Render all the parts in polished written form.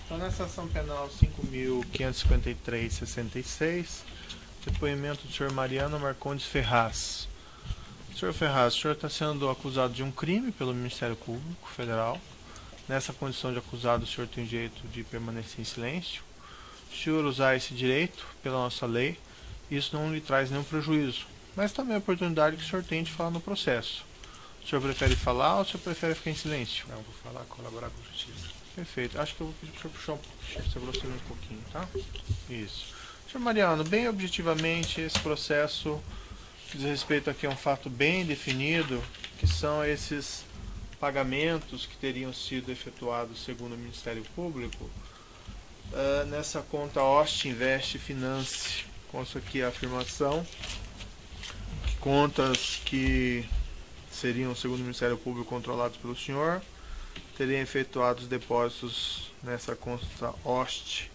Então, nessa ação penal 5.553/66, depoimento do senhor Mariano Marcondes Ferraz. Senhor Ferraz, o senhor está sendo acusado de um crime pelo Ministério Público Federal. Nessa condição de acusado, o senhor tem o direito de permanecer em silêncio. O senhor usar esse direito pela nossa lei, isso não lhe traz nenhum prejuízo, mas também a oportunidade que o senhor tem de falar no processo. O senhor prefere falar ou o senhor prefere ficar em silêncio? Não, vou falar, colaborar com a justiça. Perfeito. Acho que eu vou pedir para o senhor puxar se aproximar um pouquinho, tá? Isso. Senhor Mariano, bem objetivamente, esse processo diz respeito aqui a um fato bem definido, que são esses pagamentos que teriam sido efetuados segundo o Ministério Público nessa conta Ost Invest Finance. Consta aqui a afirmação que contas que seriam, segundo o Ministério Público, controlados pelo senhor, teriam efetuado os depósitos nessa conta Ost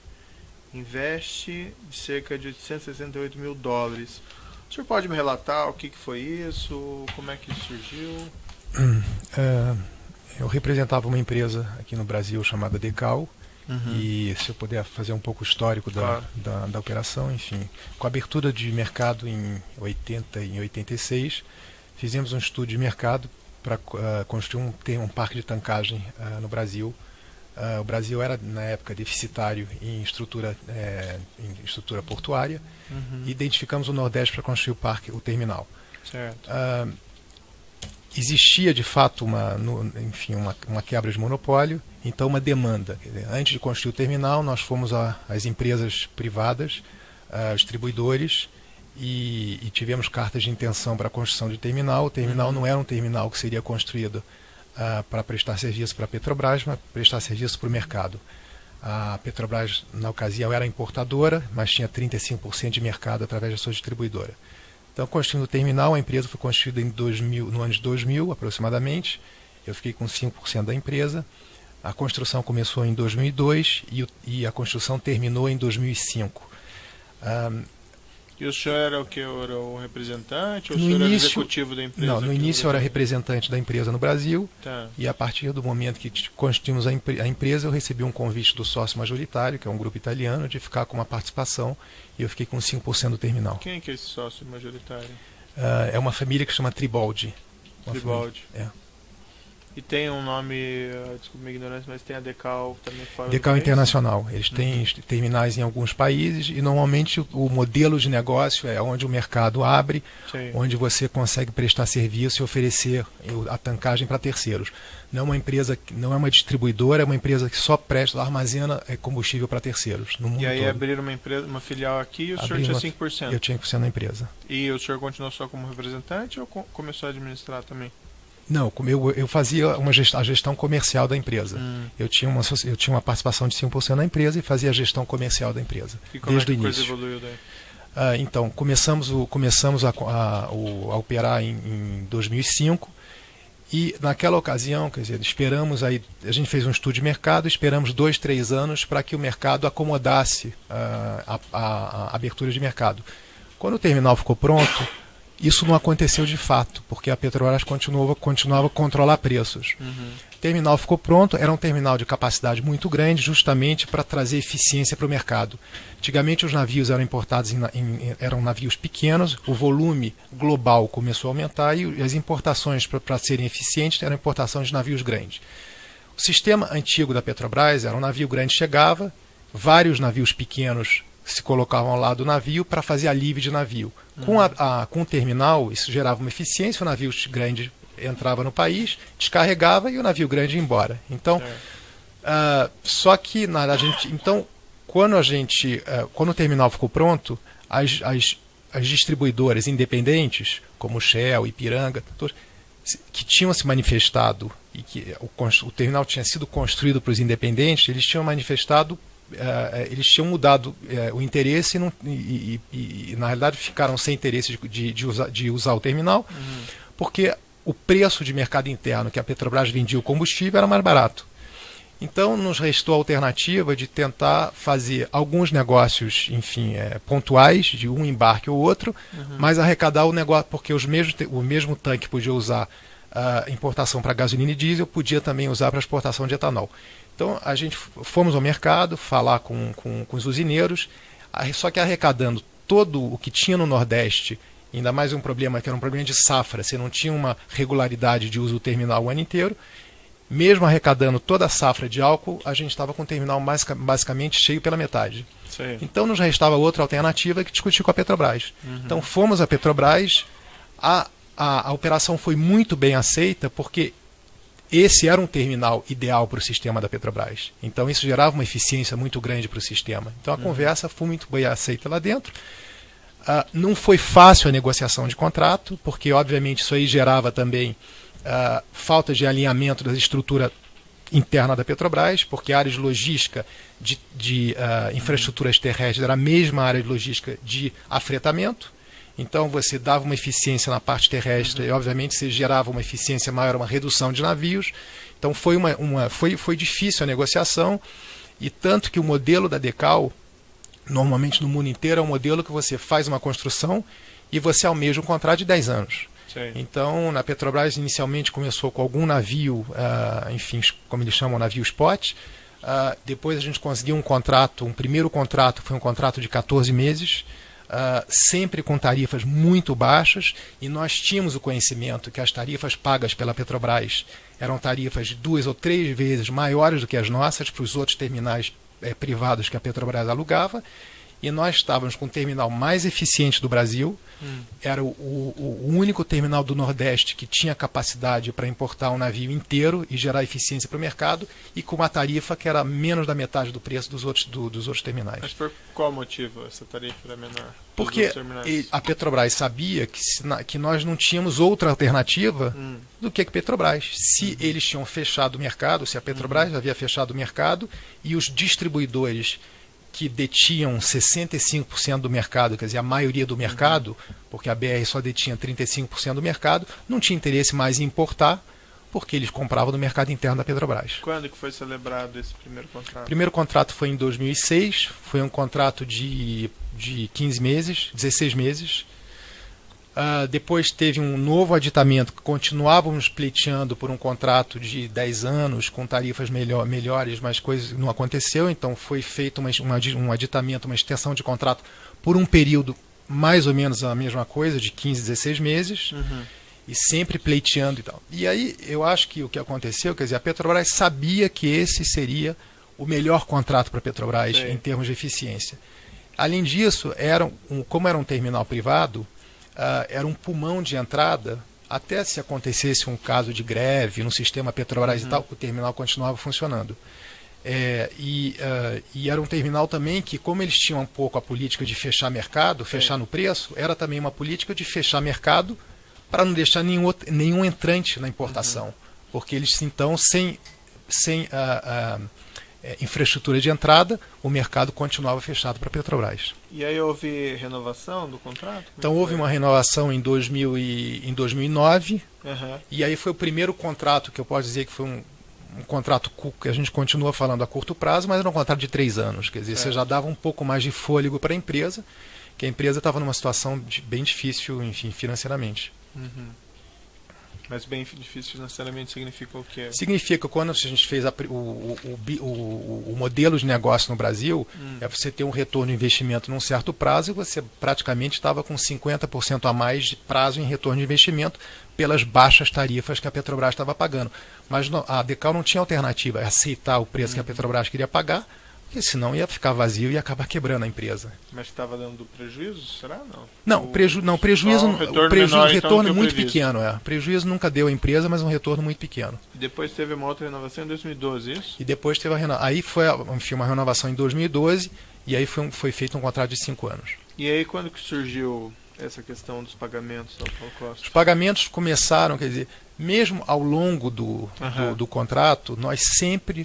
Invest de cerca de $868 mil. O senhor pode me relatar o que foi isso, como é que isso surgiu? Eu representava uma empresa aqui no Brasil chamada Decal. E se eu puder fazer um pouco histórico da operação, enfim, com a abertura de mercado em 80 e 86, fizemos um estudo de mercado para construir um parque de tancagem no Brasil. O Brasil era, na época, deficitário em estrutura portuária, e identificamos o Nordeste para construir o terminal. Certo. Existia de fato uma quebra de monopólio, então uma demanda. Antes de construir o terminal, nós fomos às empresas privadas, distribuidores, e tivemos cartas de intenção para a construção de terminal. O terminal não era um terminal que seria construído para prestar serviço para a Petrobras, mas prestar serviço para o mercado. A Petrobras, na ocasião, era importadora, mas tinha 35% de mercado através da sua distribuidora. Então, construindo o terminal, a empresa foi construída no ano de 2000, aproximadamente. Eu fiquei com 5% da empresa. A construção começou em 2002 e a construção terminou em 2005. E o senhor era o que? Era o representante? Ou o senhor era executivo da empresa? Não, no início eu era representante da empresa no Brasil. Tá. E a partir do momento que constituímos a empresa, eu recebi um convite do sócio majoritário, que é um grupo italiano, de ficar com uma participação, e eu fiquei com 5% do terminal. Quem é que é esse sócio majoritário? É uma família que chama Tribaldi. Tribaldi. É. E tem um nome, desculpa minha ignorância, mas tem a Decal também fora Decal do Internacional. Eles têm terminais em alguns países, e normalmente o modelo de negócio é onde o mercado abre, Sim. onde você consegue prestar serviço e oferecer a tancagem para terceiros. Não é uma empresa, não é uma distribuidora, é uma empresa que só armazena combustível para terceiros no mundo E aí todo. abriram uma filial aqui e o senhor tinha 5%? Eu tinha 5% da empresa. E o senhor continuou só como representante ou começou a administrar também? Não, eu fazia a gestão comercial da empresa. Eu tinha uma participação de 5% na empresa e fazia a gestão comercial da empresa, e como desde é que o a início. coisa evoluiu daí? Então, começamos a operar em 2005, e naquela ocasião, quer dizer, a gente fez um estudo de mercado, esperamos 2, 3 anos para que o mercado acomodasse a abertura de mercado. Quando o terminal ficou pronto, isso não aconteceu de fato, porque a Petrobras continuava a controlar preços. O terminal ficou pronto, era um terminal de capacidade muito grande, justamente para trazer eficiência para o mercado. Antigamente os navios eram importados eram navios pequenos, o volume global começou a aumentar e as importações, para serem eficientes, eram importação de navios grandes. O sistema antigo da Petrobras era um navio grande chegava, vários navios pequenos se colocavam ao lado do navio para fazer alívio de navio. Com o terminal, isso gerava uma eficiência, o navio grande entrava no país, descarregava e o navio grande ia embora. Então, só que quando o terminal ficou pronto, as distribuidoras independentes, como Shell, Ipiranga, que tinham se manifestado e que o terminal tinha sido construído para os independentes, eles tinham manifestado, eles tinham mudado o interesse e na realidade ficaram sem interesse de usar o terminal, porque o preço de mercado interno que a Petrobras vendia o combustível era mais barato. Então nos restou a alternativa de tentar fazer alguns negócios, enfim, pontuais, de um embarque ou outro, mas arrecadar o negócio, porque o mesmo tanque podia usar importação para gasolina e diesel, podia também usar para exportação de etanol. Então a gente fomos ao mercado falar com os usineiros, só que arrecadando todo o que tinha no Nordeste, ainda mais um problema que era um problema de safra, você não tinha uma regularidade de uso do terminal o ano inteiro. Mesmo arrecadando toda a safra de álcool, a gente estava com o terminal basicamente cheio pela metade. Sim. Então nos restava outra alternativa que discutir com a Petrobras. Então fomos à Petrobras, a operação foi muito bem aceita porque esse era um terminal ideal para o sistema da Petrobras. Então isso gerava uma eficiência muito grande para o sistema. Então a conversa foi muito bem aceita lá dentro. Não foi fácil a negociação de contrato, porque obviamente isso aí gerava também falta de alinhamento da estrutura interna da Petrobras, porque a área de logística de infraestruturas terrestres era a mesma área de logística de afretamento. Então você dava uma eficiência na parte terrestre e obviamente você gerava uma eficiência maior, uma redução de navios. Então foi difícil a negociação, e tanto que o modelo da Decal, normalmente no mundo inteiro, é um modelo que você faz uma construção e você almeja um contrato de 10 anos. Sim. Então, na Petrobras, inicialmente começou com algum navio, enfim, como eles chamam, navio spot. Depois a gente conseguiu um primeiro contrato, foi um contrato de 14 meses, sempre com tarifas muito baixas, e nós tínhamos o conhecimento que as tarifas pagas pela Petrobras eram tarifas de 2 ou 3 vezes maiores do que as nossas para os outros terminais privados que a Petrobras alugava. E nós estávamos com o terminal mais eficiente do Brasil, era o único terminal do Nordeste que tinha capacidade para importar um navio inteiro e gerar eficiência para o mercado, e com uma tarifa que era menos da metade do preço dos outros terminais. Mas por qual motivo essa tarifa era menor? Porque a Petrobras sabia que nós não tínhamos outra alternativa do que a Petrobras. Se eles tinham fechado o mercado, se a Petrobras havia fechado o mercado, e os distribuidores que detinham 65% do mercado, quer dizer, a maioria do mercado, porque a BR só detinha 35% do mercado, não tinha interesse mais em importar, porque eles compravam no mercado interno da Petrobras. Quando que foi celebrado esse primeiro contrato? O primeiro contrato foi em 2006, foi um contrato de 15 meses, 16 meses. Depois teve um novo aditamento, que continuávamos pleiteando por um contrato de 10 anos, com tarifas melhores, mas coisas não aconteceu, então foi feito um aditamento, uma extensão de contrato por um período mais ou menos a mesma coisa, de 15, 16 meses, e sempre pleiteando e tal. E aí eu acho que o que aconteceu, quer dizer, a Petrobras sabia que esse seria o melhor contrato para a Petrobras em termos de eficiência. Além disso, como era um terminal privado, era um pulmão de entrada, até se acontecesse um caso de greve no sistema Petrobras e tal, o terminal continuava funcionando. E era um terminal também que, como eles tinham um pouco a política de fechar mercado, fechar no preço, era também uma política de fechar mercado para não deixar nenhum entrante na importação. Porque eles, então, sem infraestrutura de entrada, o mercado continuava fechado para a Petrobras. E aí houve renovação do contrato? Então houve uma renovação em 2009, e aí foi o primeiro contrato que eu posso dizer que foi um contrato que a gente continua falando a curto prazo, mas era um contrato de 3 anos, quer dizer, você já dava um pouco mais de fôlego para a empresa, que a empresa estava numa situação bem difícil, enfim, financeiramente. Mas bem difícil financeiramente significa o quê? Significa, quando a gente fez o modelo de negócio no Brasil, é você ter um retorno de investimento num certo prazo, e você praticamente estava com 50% a mais de prazo em retorno de investimento pelas baixas tarifas que a Petrobras estava pagando. Mas a Decal não tinha alternativa, é aceitar o preço que a Petrobras queria pagar, porque senão ia ficar vazio e ia acabar quebrando a empresa. Mas estava dando prejuízo, será? Não, prejuízo, retorno muito pequeno. Prejuízo nunca deu à empresa, mas um retorno muito pequeno. E depois teve uma outra renovação em 2012, isso? E depois teve aí foi uma renovação em 2012, e aí foi feito um contrato de 5 anos. E aí quando que surgiu essa questão dos pagamentos ao Paulo Costa? Os pagamentos começaram, quer dizer, mesmo ao longo do contrato, nós sempre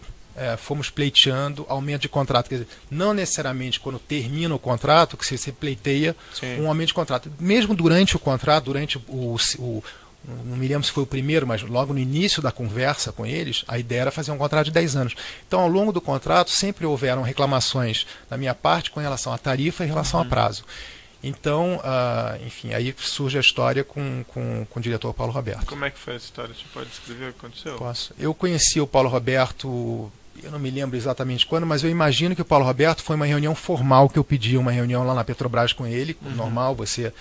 fomos pleiteando aumento de contrato. Quer dizer, não necessariamente quando termina o contrato que você pleiteia um aumento de contrato. Mesmo durante o contrato, durante não me lembro se foi o primeiro, mas logo no início da conversa com eles, a ideia era fazer um contrato de 10 anos. Então, ao longo do contrato, sempre houveram reclamações da minha parte com relação à tarifa e em relação a prazo. Então, enfim, aí surge a história com o diretor Paulo Roberto. Como é que foi essa história? Você pode descrever o que aconteceu? Posso. Eu conheci o Paulo Roberto, eu não me lembro exatamente quando, mas eu imagino que o Paulo Roberto foi uma reunião formal que eu pedi, uma reunião lá na Petrobras com ele, normal, você...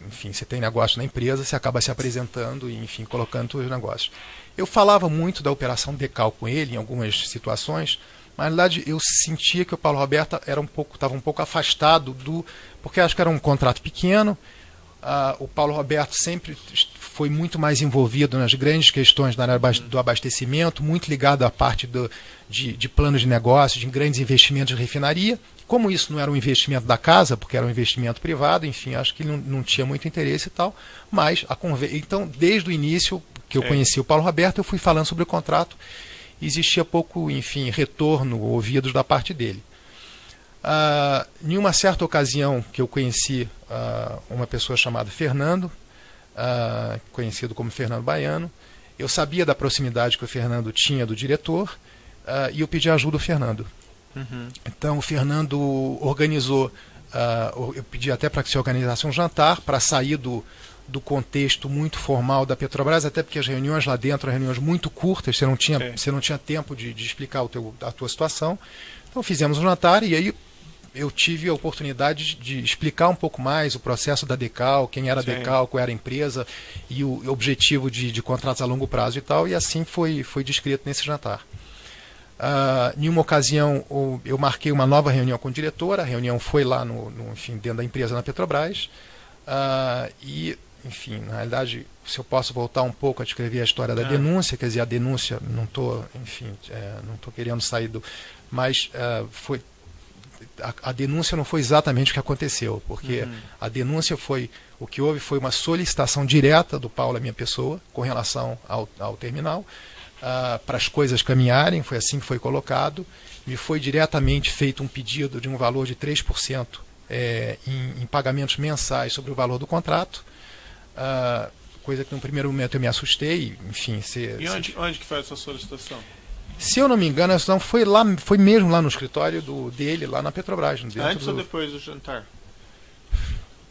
enfim, você tem negócio na empresa, você acaba se apresentando e, enfim, colocando os negócios. Eu falava muito da operação Decal com ele em algumas situações, mas na verdade eu sentia que o Paulo Roberto estava um pouco afastado porque acho que era um contrato pequeno. O Paulo Roberto sempre foi muito mais envolvido nas grandes questões da área do abastecimento, muito ligado à parte de planos de negócio, de grandes investimentos de refinaria. Como isso não era um investimento da casa, porque era um investimento privado, enfim, acho que ele não tinha muito interesse e tal, mas então, desde o início que eu conheci o Paulo Roberto, eu fui falando sobre o contrato, existia pouco, enfim, retorno, ouvidos da parte dele. Em uma certa ocasião que eu conheci uma pessoa chamada Fernando, conhecido como Fernando Baiano, eu sabia da proximidade que o Fernando tinha do diretor e eu pedi ajuda ao Fernando. Então o Fernando organizou, eu pedi até para que se organizasse um jantar para sair do contexto muito formal da Petrobras, até porque as reuniões lá dentro eram reuniões muito curtas, você não tinha tempo de explicar a tua situação. Então fizemos um jantar e aí eu tive a oportunidade de explicar um pouco mais o processo da Decal, quem era a Decal, qual era a empresa e o objetivo de contratos a longo prazo e tal, e assim foi descrito nesse jantar. Em uma ocasião eu marquei uma nova reunião com o diretor, a reunião foi lá enfim, dentro da empresa na Petrobras, e enfim, na realidade, se eu posso voltar um pouco a descrever a história da denúncia, quer dizer, a denúncia, não estou querendo sair mas foi a denúncia não foi exatamente o que aconteceu, porque a denúncia o que houve foi uma solicitação direta do Paulo à minha pessoa com relação ao terminal, para as coisas caminharem, foi assim que foi colocado, me foi diretamente feito um pedido de um valor de 3% em pagamentos mensais sobre o valor do contrato, coisa que no primeiro momento eu me assustei, enfim... Onde que foi essa solicitação? Se eu não me engano, não foi mesmo lá no escritório dele, lá na Petrobras. Antes ou depois do jantar?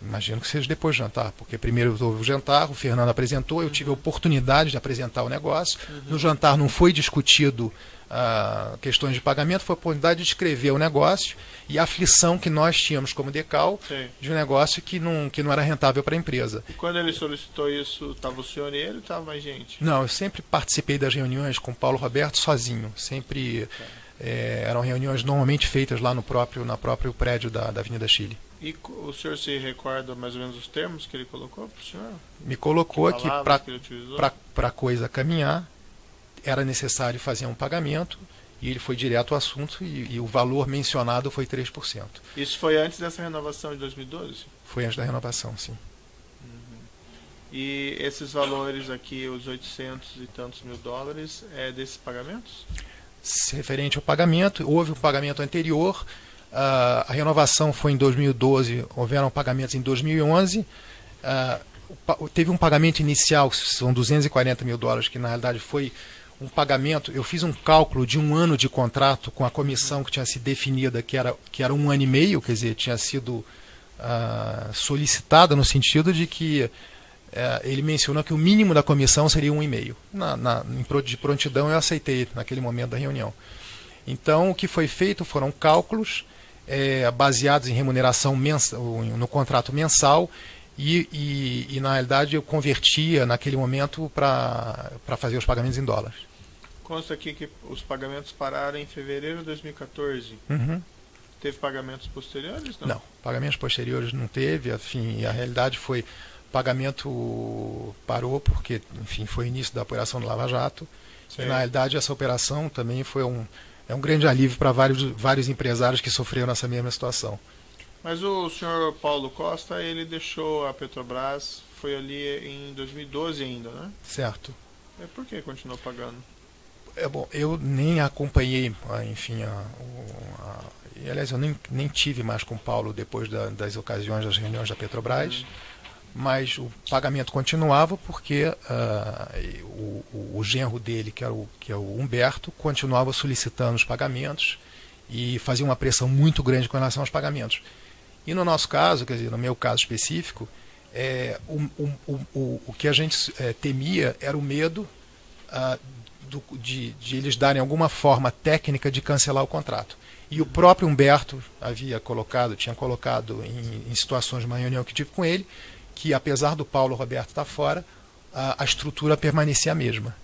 Imagino que seja depois do jantar, porque primeiro houve o jantar, o Fernando apresentou, eu tive a oportunidade de apresentar o negócio. No jantar não foi discutido questões de pagamento, foi a oportunidade de descrever o negócio e a aflição que nós tínhamos como Decal de um negócio que não era rentável para a empresa. E quando ele solicitou isso, estava o senhor e ele ou estava mais gente? Não, eu sempre participei das reuniões com o Paulo Roberto sozinho, sempre eram reuniões normalmente feitas lá no próprio prédio da Avenida Chile. E o senhor se recorda mais ou menos os termos que ele colocou para o senhor? Me colocou que para a coisa caminhar, era necessário fazer um pagamento, e ele foi direto ao assunto, e o valor mencionado foi 3%. Isso foi antes dessa renovação de 2012? Foi antes da renovação, sim. E esses valores aqui, os 800 e tantos mil dólares, é desses pagamentos? Referente ao pagamento, houve um pagamento anterior, a renovação foi em 2012, houveram pagamentos em 2011, teve um pagamento inicial, são 240 mil dólares, que na realidade foi um pagamento. Eu fiz um cálculo de um ano de contrato com a comissão que tinha sido definida, que era 1 ano e meio, quer dizer, tinha sido solicitada no sentido de que ele mencionou que o mínimo da comissão seria 1,5. De prontidão eu aceitei naquele momento da reunião. Então o que foi feito foram cálculos baseados em remuneração no contrato mensal, e na realidade eu convertia naquele momento para fazer os pagamentos em dólares. Consta aqui que os pagamentos pararam em fevereiro de 2014. Teve pagamentos posteriores? Não, pagamentos posteriores não teve. Enfim, a realidade foi, pagamento parou porque, enfim, foi o início da operação do Lava Jato. E na realidade essa operação também foi um grande alívio para vários empresários que sofreram essa mesma situação. Mas o senhor Paulo Costa, ele deixou a Petrobras, foi ali em 2012 ainda, né? Certo. Por que continuou pagando? Bom, eu nem acompanhei, enfim, aliás, eu nem tive mais com o Paulo depois das ocasiões das reuniões da Petrobras, mas o pagamento continuava porque o genro dele, que é o Humberto, continuava solicitando os pagamentos e fazia uma pressão muito grande com relação aos pagamentos. E no nosso caso, quer dizer, no meu caso específico, o que a gente temia era o medo de eles darem alguma forma técnica de cancelar o contrato. E o próprio Humberto tinha colocado em situações de uma reunião que tive com ele, que apesar do Paulo Roberto estar fora, a estrutura permanecia a mesma.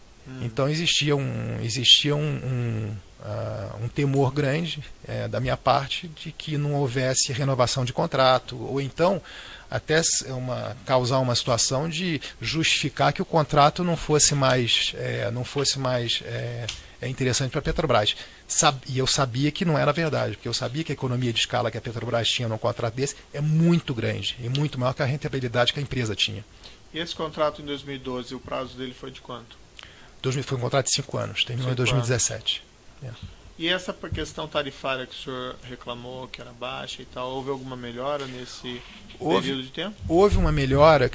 Então existia um temor grande da minha parte de que não houvesse renovação de contrato, ou então até causar uma situação de justificar que o contrato não fosse mais interessante para a Petrobras. E eu sabia que não era verdade, porque eu sabia que a economia de escala que a Petrobras tinha num contrato desse é muito grande e muito maior que a rentabilidade que a empresa tinha. E esse contrato em 2012, o prazo dele foi de quanto? Foi um contrato de 5 anos, terminou em 2017. E essa questão tarifária que o senhor reclamou, que era baixa e tal, houve alguma melhora nesse período de tempo? Houve uma melhora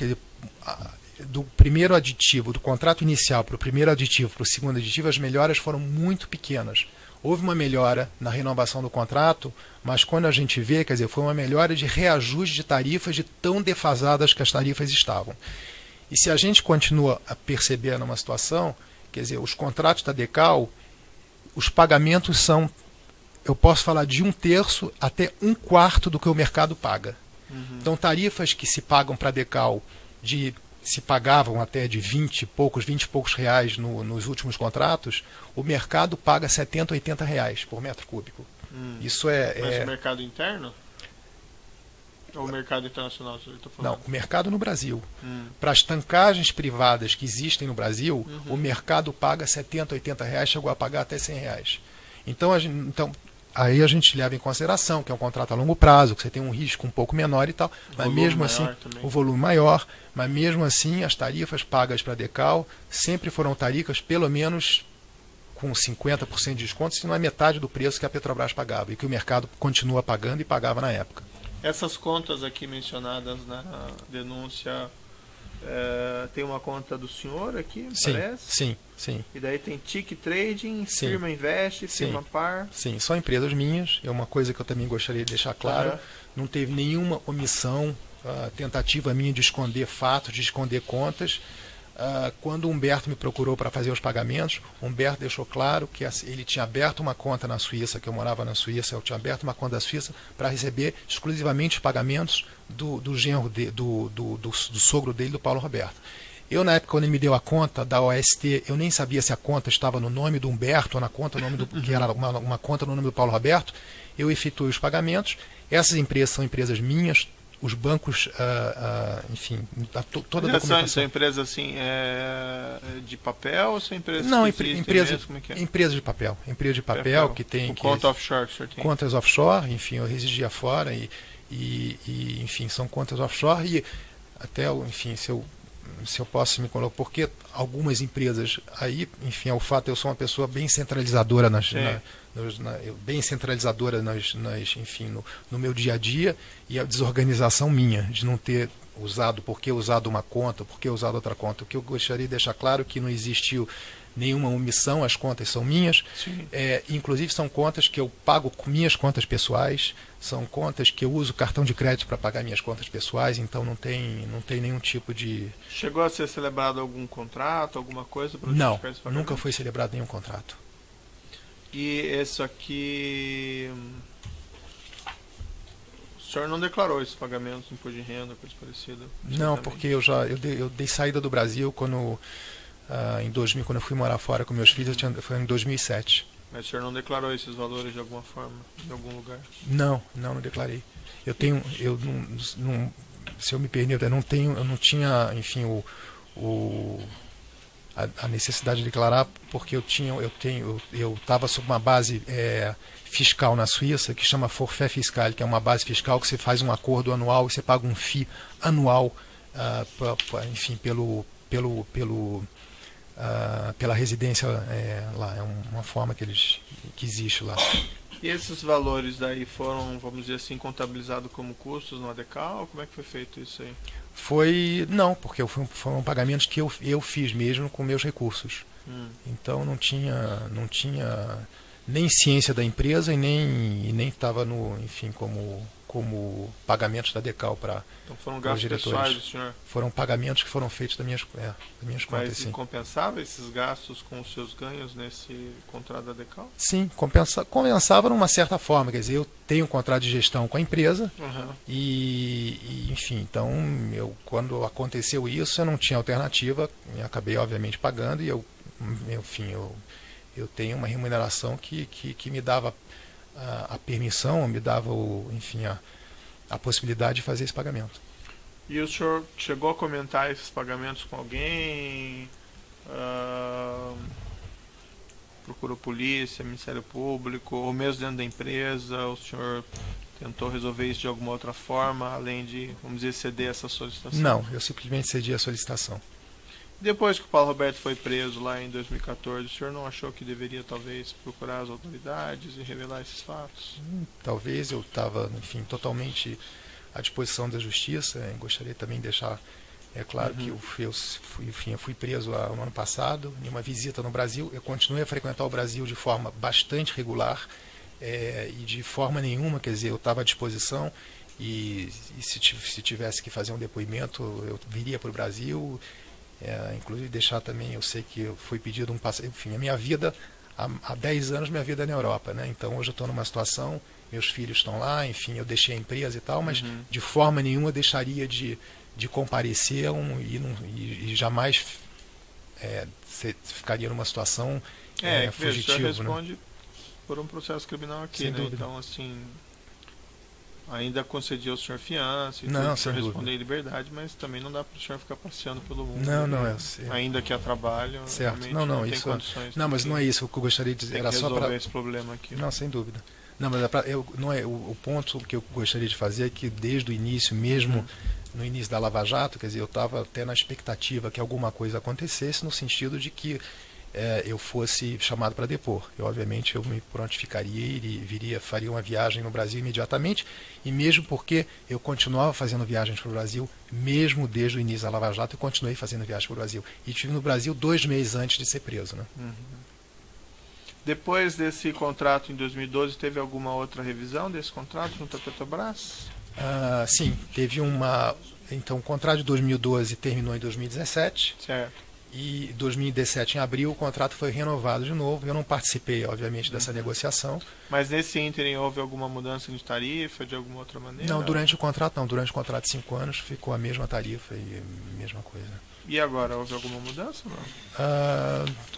do primeiro aditivo, do contrato inicial para o primeiro aditivo, para o segundo aditivo, as melhoras foram muito pequenas. Houve uma melhora na renovação do contrato, mas quando a gente vê, quer dizer, foi uma melhora de reajuste de tarifas de tão defasadas que as tarifas estavam. E se a gente continua a perceber numa situação, quer dizer, os contratos da Decal, os pagamentos são, eu posso falar de 1/3 até 1/4 do que o mercado paga. Então, tarifas que se pagam para a Decal, se pagavam até de 20 e poucos reais nos últimos contratos, o mercado paga 70, 80 reais por metro cúbico. Isso Mas o mercado interno? Ou o mercado internacional? Não, o mercado no Brasil. Para as tancagens privadas que existem no Brasil, o mercado paga 70, 80 reais, chegou a pagar até 100 reais. Então, aí a gente leva em consideração que é um contrato a longo prazo, que você tem um risco um pouco menor e tal, mas mesmo assim, o volume maior, mas mesmo assim as tarifas pagas para a Decal sempre foram tarifas pelo menos com 50% de desconto, se não é metade do preço que a Petrobras pagava e que o mercado continua pagando e pagava na época. Essas contas aqui mencionadas na denúncia, tem uma conta do senhor aqui, parece? Sim. E daí tem TIC Trading, Firma Invest, Firma Par. Sim, são empresas minhas. É uma coisa que eu também gostaria de deixar claro. Não teve nenhuma omissão, tentativa minha de esconder fatos, de esconder contas. Quando o Humberto me procurou para fazer os pagamentos, o Humberto deixou claro que ele tinha aberto uma conta na Suíça, que eu morava na Suíça, eu tinha aberto uma conta na Suíça para receber exclusivamente os pagamentos do genro do sogro dele, do Paulo Roberto. Eu, na época, quando ele me deu a conta da OST, eu nem sabia se a conta estava no nome do Humberto ou na conta que era uma conta no nome do Paulo Roberto. Eu efetuei os pagamentos. Essas empresas são empresas minhas. Os bancos, enfim, toda a documentação. São empresas assim, de papel ou são empresas Não, que empresas de papel. Empresa de papel que tem... Conta offshore que o senhor tem? Contas offshore, enfim, eu residia fora e enfim, são contas offshore e até, enfim, se eu posso me colocar, porque algumas empresas aí, enfim, é o fato, eu sou uma pessoa bem centralizadora bem centralizadora enfim, no meu dia a dia, e a desorganização minha de não ter usado, por que usado uma conta, por que usado outra conta. O que eu gostaria de deixar claro é que não existiu nenhuma omissão, as contas são minhas, inclusive são contas que eu pago com minhas contas pessoais, são contas que eu uso cartão de crédito para pagar minhas contas pessoais, então não tem nenhum tipo de... Chegou a ser celebrado algum contrato, alguma coisa? Não, nunca foi celebrado nenhum contrato. E isso aqui... O senhor não declarou esses pagamentos de imposto de renda, coisa parecida? Não, porque eu dei saída do Brasil quando... em 2000, quando eu fui morar fora com meus filhos, foi em 2007. Mas o senhor não declarou esses valores de alguma forma, em algum lugar? Não declarei. Se eu me permito, eu não tinha, enfim, a necessidade de declarar, porque eu estava sob uma base fiscal na Suíça que chama forfait fiscal, que é uma base fiscal que você faz um acordo anual e você paga um FII anual, enfim, pela residência lá. É uma forma que existe lá. E esses valores daí foram, vamos dizer assim, contabilizados como custos no Decal? Como é que foi feito isso aí? Não, porque foram pagamentos que eu fiz mesmo com meus recursos. Então não tinha nem ciência da empresa e nem estava enfim, como como pagamentos da Decal para Então foram os gastos diretores. pessoais do senhor. Foram pagamentos que foram feitos das minhas contas, Mas sim. compensava esses gastos com os seus ganhos nesse contrato da Decal? Sim, compensava numa certa forma. Quer dizer, eu tenho um contrato de gestão com a empresa enfim, então, quando aconteceu isso, eu não tinha alternativa, eu acabei, obviamente, pagando e eu tenho uma remuneração que me dava a permissão, me dava a possibilidade de fazer esse pagamento. E o senhor chegou a comentar esses pagamentos com alguém? Procurou polícia, Ministério Público, ou mesmo dentro da empresa? O senhor tentou resolver isso de alguma outra forma, além de, vamos dizer, ceder essa solicitação? Não, eu simplesmente cedi a solicitação. Depois que o Paulo Roberto foi preso lá em 2014, o senhor não achou que deveria talvez procurar as autoridades e revelar esses fatos? Talvez, eu estava, enfim, totalmente à disposição da justiça. Gostaria também de deixar claro que eu fui preso no ano passado, em uma visita no Brasil. Eu continuei a frequentar o Brasil de forma bastante regular e de forma nenhuma, quer dizer, eu estava à disposição e se tivesse que fazer um depoimento, eu viria para o Brasil. Inclusive deixar também, eu sei que foi pedido um passaporte, enfim, a minha vida, há 10 anos minha vida é na Europa, né? Então hoje eu estou numa situação, meus filhos estão lá, enfim, eu deixei a empresa e tal, mas de forma nenhuma eu deixaria de comparecer e jamais ficaria numa situação fugitiva. O senhor responde por um processo criminal aqui, sem né? dúvida. Então, assim, ainda concedi ao senhor fiança e não, tudo, o senhor sem responder dúvida. em liberdade, mas também não dá para o senhor ficar passeando pelo mundo. Não, eu sei. Ainda que a trabalho, Certo. realmente Não, tem isso, condições. não, mas não é isso que eu gostaria de dizer. Tem Era que só resolver para esse problema aqui. Não, sem dúvida. Não, mas não é o ponto que eu gostaria de fazer é que desde o início, mesmo no início da Lava Jato, quer dizer, eu estava até na expectativa que alguma coisa acontecesse, no sentido de que eu fosse chamado para depor. Obviamente, eu me prontificaria e faria uma viagem no Brasil imediatamente, e mesmo porque eu continuava fazendo viagens para o Brasil, mesmo desde o início da Lava Jato, eu continuei fazendo viagens para o Brasil. E estive no Brasil 2 meses antes de ser preso, né? Depois desse contrato em 2012, teve alguma outra revisão desse contrato junto à Petrobras? Sim, teve uma... Então, o contrato de 2012 terminou em 2017. Certo. E em 2017, em abril, o contrato foi renovado de novo. Eu não participei, obviamente, dessa negociação. Mas nesse ínterim houve alguma mudança de tarifa, de alguma outra maneira? Não, durante o contrato não. Durante o contrato de 5 anos ficou a mesma tarifa e a mesma coisa. E agora, houve alguma mudança? Não?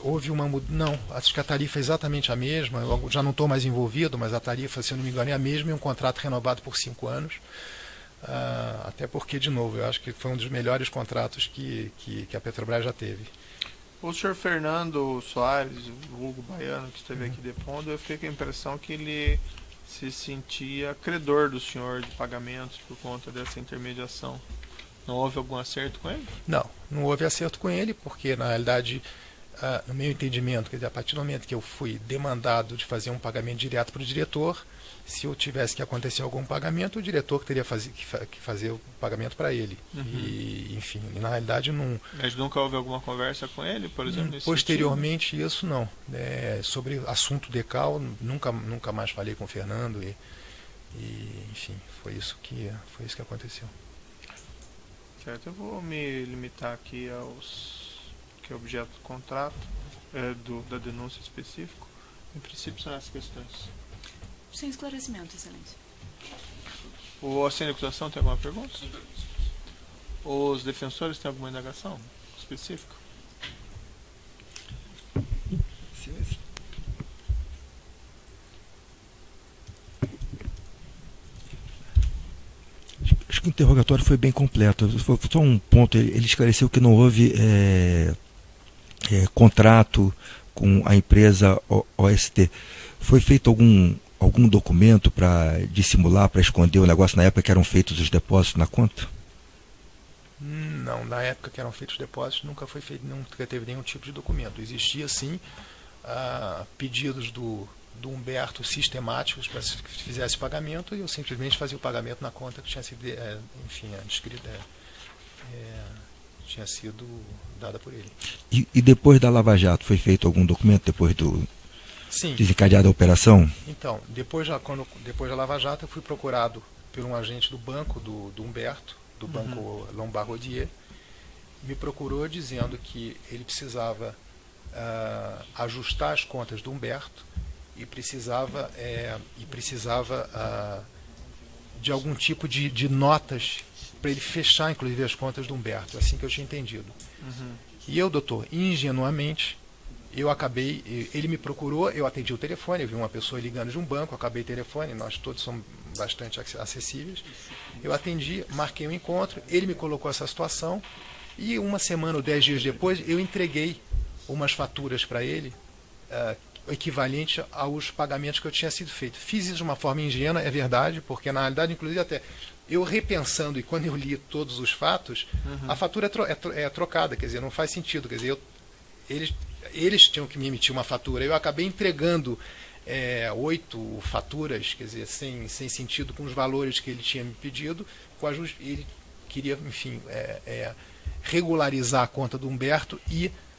Houve uma mudança. Não, acho que a tarifa é exatamente a mesma. Eu já não estou mais envolvido, mas a tarifa, se eu não me engano, é a mesma e um contrato renovado por 5 anos. Até porque, de novo, eu acho que foi um dos melhores contratos que a Petrobras já teve. O senhor Fernando Soares, o Hugo Baiano, que esteve aqui depondo, eu fiquei com a impressão que ele se sentia credor do senhor de pagamentos por conta dessa intermediação. Não houve algum acerto com ele? Não houve acerto com ele, porque, na realidade, no meu entendimento, quer dizer, a partir do momento que eu fui demandado de fazer um pagamento direto para o diretor, se eu tivesse que acontecer algum pagamento, o diretor que teria que fazer o pagamento para ele. E, enfim, na realidade não... Mas nunca houve alguma conversa com ele, por exemplo? Nesse posteriormente, sentido? Isso não. Sobre assunto Decal, nunca mais falei com o Fernando e enfim, foi isso que aconteceu. Certo, eu vou me limitar aqui que é objeto do contrato, da denúncia específico. Em princípio são essas questões. Sem esclarecimento, excelência. O assento de acusação tem alguma pergunta? Os defensores têm alguma indagação específica? Acho que o interrogatório foi bem completo. Foi só um ponto. Ele esclareceu que não houve contrato com a empresa OST. Foi feito algum documento para dissimular, para esconder o negócio na época que eram feitos os depósitos na conta? Não, na época que eram feitos os depósitos nunca teve nenhum tipo de documento. Existia sim pedidos do Humberto sistemáticos para que fizesse pagamento e eu simplesmente fazia o pagamento na conta que tinha sido, tinha sido dada por ele. E depois da Lava Jato foi feito algum documento depois do Sim. desencadeado a operação? Então, depois da Lava Jato eu fui procurado por um agente do banco, do Humberto, do Banco Lombard Odier, me procurou dizendo que ele precisava ajustar as contas do Humberto e precisava de algum tipo de notas para ele fechar, inclusive, as contas do Humberto. É assim que eu tinha entendido. E eu, doutor, ingenuamente, ele me procurou, eu atendi o telefone, eu vi uma pessoa ligando de um banco, eu acabei o telefone, nós todos somos bastante acessíveis. Eu atendi, marquei um encontro, ele me colocou essa situação e uma semana ou 10 dias depois eu entreguei umas faturas para ele, equivalente aos pagamentos que eu tinha sido feito. Fiz isso de uma forma ingênua, é verdade, porque na realidade, inclusive, até eu repensando e quando eu li todos os fatos, a fatura é trocada, quer dizer, não faz sentido, quer dizer, eles tinham que me emitir uma fatura, eu acabei entregando 8 faturas, quer dizer, sem sentido, com os valores que ele tinha me pedido, ele queria, enfim, regularizar a conta do Humberto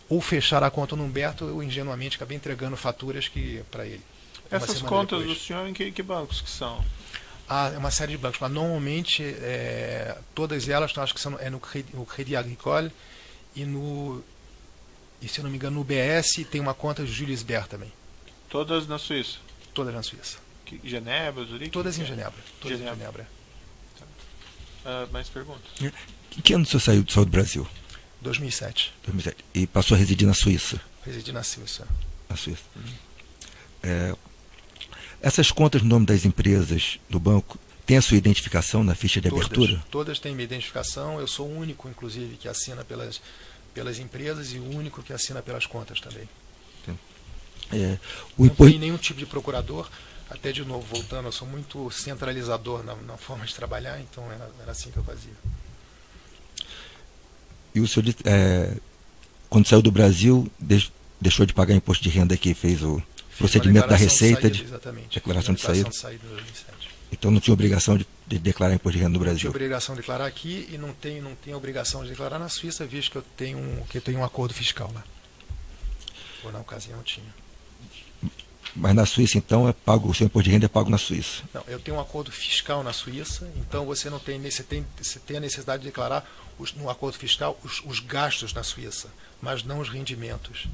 ou fechar a conta do Humberto, eu ingenuamente acabei entregando faturas para ele. Essas contas do senhor, em que bancos que são? É uma série de bancos, mas normalmente todas elas, acho que são no Crédit Agricole e se eu não me engano no BS tem uma conta de Julius Baer também. Todas na Suíça? Todas na Suíça. Genebra, Zurique? Todas em Genebra. Todas em Genebra. Mais perguntas? Que ano você saiu do Brasil? 2007. 2007. E passou a residir na Suíça? Residi na Suíça. Na Suíça. Essas contas no nome das empresas do banco têm a sua identificação na ficha de abertura? Todas têm minha identificação. Eu sou o único, inclusive, que assina pelas empresas e o único que assina pelas contas também. Não tem nenhum tipo de procurador. Até de novo, voltando, eu sou muito centralizador na forma de trabalhar, então era assim que eu fazia. E o senhor, quando saiu do Brasil, deixou de pagar imposto de renda aqui, fez o procedimento da Receita, exatamente. Declaração de saída. De saída em 2007. Então não tinha obrigação de declarar imposto de renda no Não Brasil? tinha obrigação de declarar aqui e não tenho obrigação de declarar na Suíça, visto que eu tenho um acordo fiscal lá. Ou na ocasião eu tinha. Mas na Suíça, então, o seu imposto de renda é pago na Suíça? Não, eu tenho um acordo fiscal na Suíça, então você tem a necessidade de declarar no acordo fiscal os gastos na Suíça, mas não os rendimentos.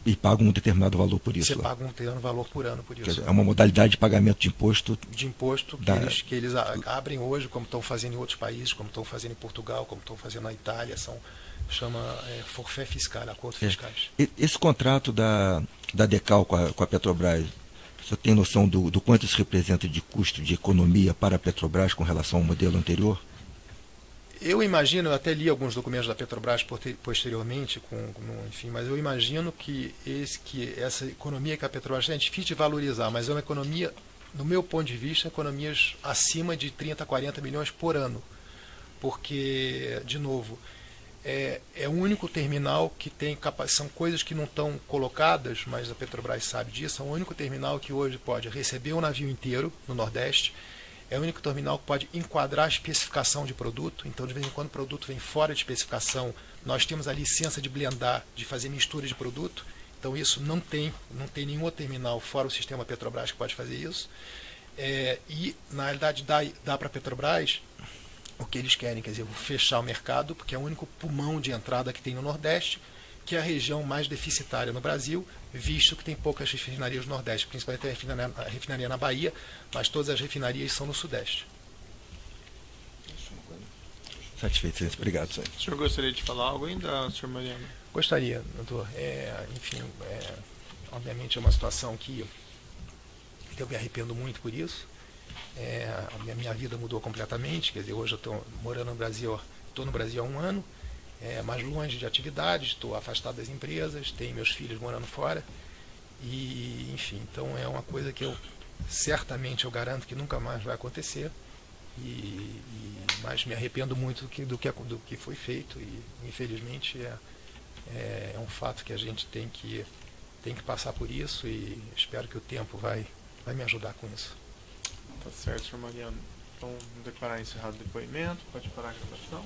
E paga um determinado valor por isso? Você paga um determinado valor por ano por isso. Quer dizer, é uma modalidade de pagamento de imposto? De imposto que eles abrem hoje, como estão fazendo em outros países, como estão fazendo em Portugal, como estão fazendo na Itália, chama forfait fiscal, acordos fiscais. Esse contrato da Decal com a Petrobras, você tem noção do quanto isso representa de custo de economia para a Petrobras com relação ao modelo anterior? Eu imagino, eu até li alguns documentos da Petrobras posteriormente, enfim, mas eu imagino que essa economia que a Petrobras tem é difícil de valorizar, mas é uma economia, no meu ponto de vista, economias acima de 30 a 40 milhões por ano. Porque, de novo, é o único terminal que tem são coisas que não estão colocadas, mas a Petrobras sabe disso, é o único terminal que hoje pode receber um navio inteiro no Nordeste, é o único terminal que pode enquadrar a especificação de produto, então de vez em quando o produto vem fora de especificação, nós temos a licença de blendar, de fazer mistura de produto, então isso não tem nenhum outro terminal fora o sistema Petrobras que pode fazer isso, e na realidade dá para a Petrobras o que eles querem, quer dizer, fechar o mercado, porque é o único pulmão de entrada que tem no Nordeste, que é a região mais deficitária no Brasil, visto que tem poucas refinarias no Nordeste, principalmente a refinaria na Bahia, mas todas as refinarias são no Sudeste. Satisfeito, senhor. Obrigado, senhor. O senhor gostaria de falar algo ainda, senhor Mariano? Gostaria, doutor. Enfim, obviamente é uma situação que eu me arrependo muito por isso. A minha vida mudou completamente, quer dizer, hoje eu estou morando no Brasil, estou no Brasil há 1 ano, mais longe de atividades, estou afastado das empresas, tenho meus filhos morando fora, e enfim, então é uma coisa que certamente eu garanto que nunca mais vai acontecer, mas me arrependo muito do que foi feito, e infelizmente é um fato que a gente tem que passar por isso, e espero que o tempo vai me ajudar com isso. Tá certo, senhor Mariano. Então, declarar encerrado o depoimento, pode parar a gravação.